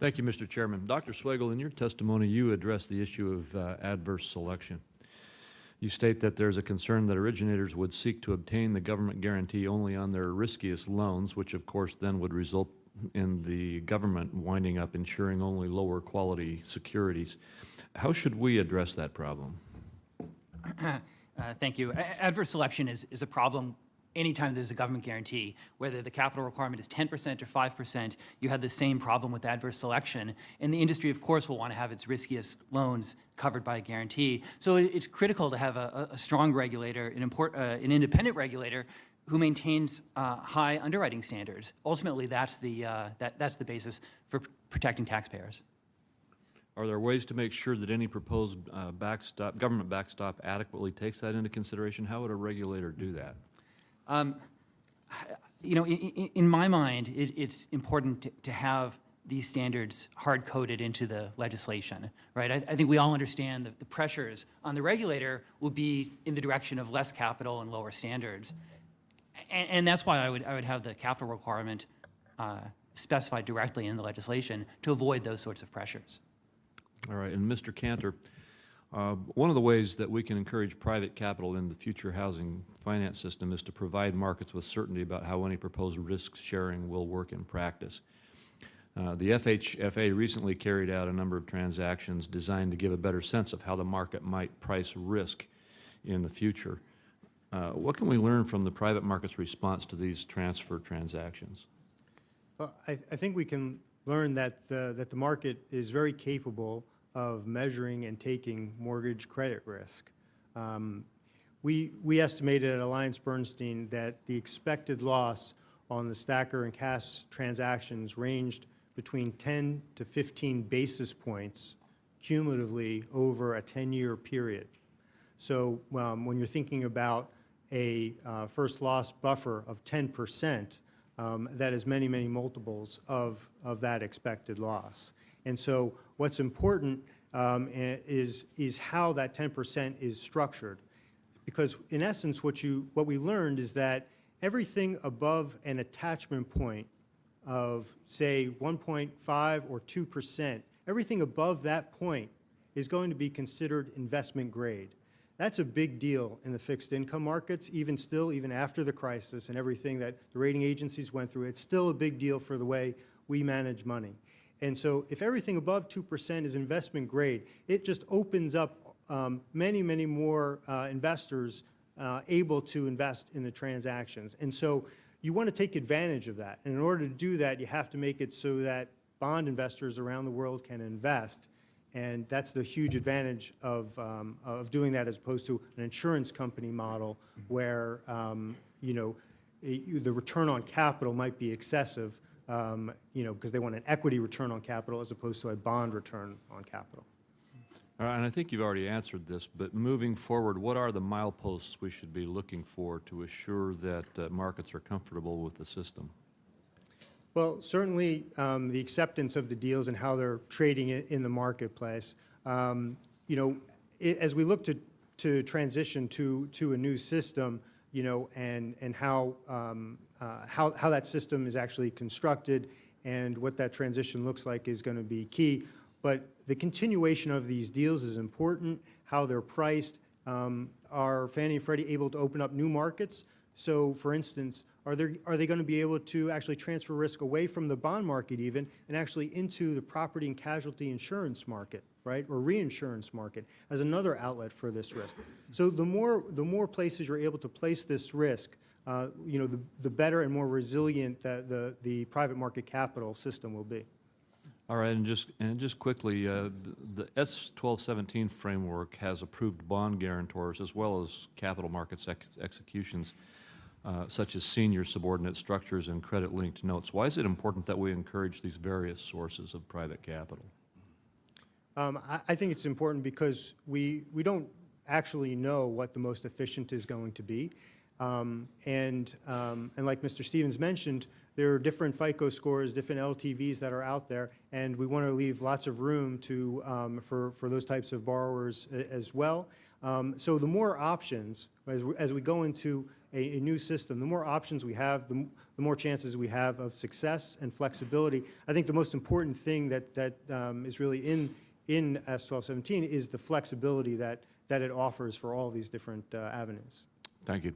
Thank you, Mr. Chairman. Dr. Swagel, in your testimony, you addressed the issue of adverse selection. You state that there's a concern that originators would seek to obtain the government guarantee only on their riskiest loans, which of course then would result in the government winding up insuring only lower quality securities. How should we address that problem? Thank you. Adverse selection is a problem anytime there's a government guarantee. Whether the capital requirement is 10% or 5%, you have the same problem with adverse selection. And the industry, of course, will want to have its riskiest loans covered by a guarantee. So it's critical to have a strong regulator, an independent regulator who maintains high underwriting standards. Ultimately, that's the basis for protecting taxpayers. Are there ways to make sure that any proposed government backstop adequately takes that into consideration? How would a regulator do that? You know, in my mind, it's important to have these standards hard-coded into the legislation, right? I think we all understand that the pressures on the regulator will be in the direction of less capital and lower standards. And that's why I would have the capital requirement specified directly in the legislation to avoid those sorts of pressures. All right, and Mr. Cantor, one of the ways that we can encourage private capital in the future housing finance system is to provide markets with certainty about how any proposed risk sharing will work in practice. The FHFA recently carried out a number of transactions designed to give a better sense of how the market might price risk in the future. What can we learn from the private market's response to these transfer transactions? Well, I think we can learn that the market is very capable of measuring and taking mortgage credit risk. We estimated at AllianceBernstein that the expected loss on the stacker and cash transactions ranged between 10 to 15 basis points cumulatively over a 10-year period. So when you're thinking about a first loss buffer of 10%, that is many, many multiples of that expected loss. And so what's important is how that 10% is structured. Because in essence, what we learned is that everything above an attachment point of, say, 1.5 or 2%, everything above that point is going to be considered investment grade. That's a big deal in the fixed income markets, even after the crisis and everything that the rating agencies went through. It's still a big deal for the way we manage money. And so if everything above 2% is investment grade, it just opens up many, many more investors able to invest in the transactions. And so you want to take advantage of that. And in order to do that, you have to make it so that bond investors around the world can invest. And that's the huge advantage of doing that as opposed to an insurance company model where you know, the return on capital might be excessive, you know, because they want an equity return on capital as opposed to a bond return on capital. All right, and I think you've already answered this, but moving forward, what are the mileposts we should be looking for to assure that markets are comfortable with the system? Well, certainly the acceptance of the deals and how they're trading in the marketplace. You know, as we look to transition to a new system, you know, and how that system is actually constructed and what that transition looks like is going to be key. But the continuation of these deals is important, how they're priced. Are Fannie and Freddie able to open up new markets? So, for instance, are they going to be able to actually transfer risk away from the bond market even and actually into the property and casualty insurance market, right, or reinsurance market as another outlet for this risk? So the more places you're able to place this risk, you know, the better and more resilient the private market capital system will be. All right, and just quickly, the S-1217 framework has approved bond guarantors as well as capital markets executions, such as senior subordinate structures and credit-linked notes. Why is it important that we encourage these various sources of private capital? I think it's important because we don't actually know what the most efficient is going to be. And like Mr. Stevens mentioned, there are different FICO scores, different LTVs that are out there, and we want to leave lots of room for those types of borrowers as well. So the more options, as we go into a new system, the more options we have, the more chances we have of success and flexibility. I think the most important thing that is really in S1217 is the flexibility that it offers for all these different avenues. Thank you.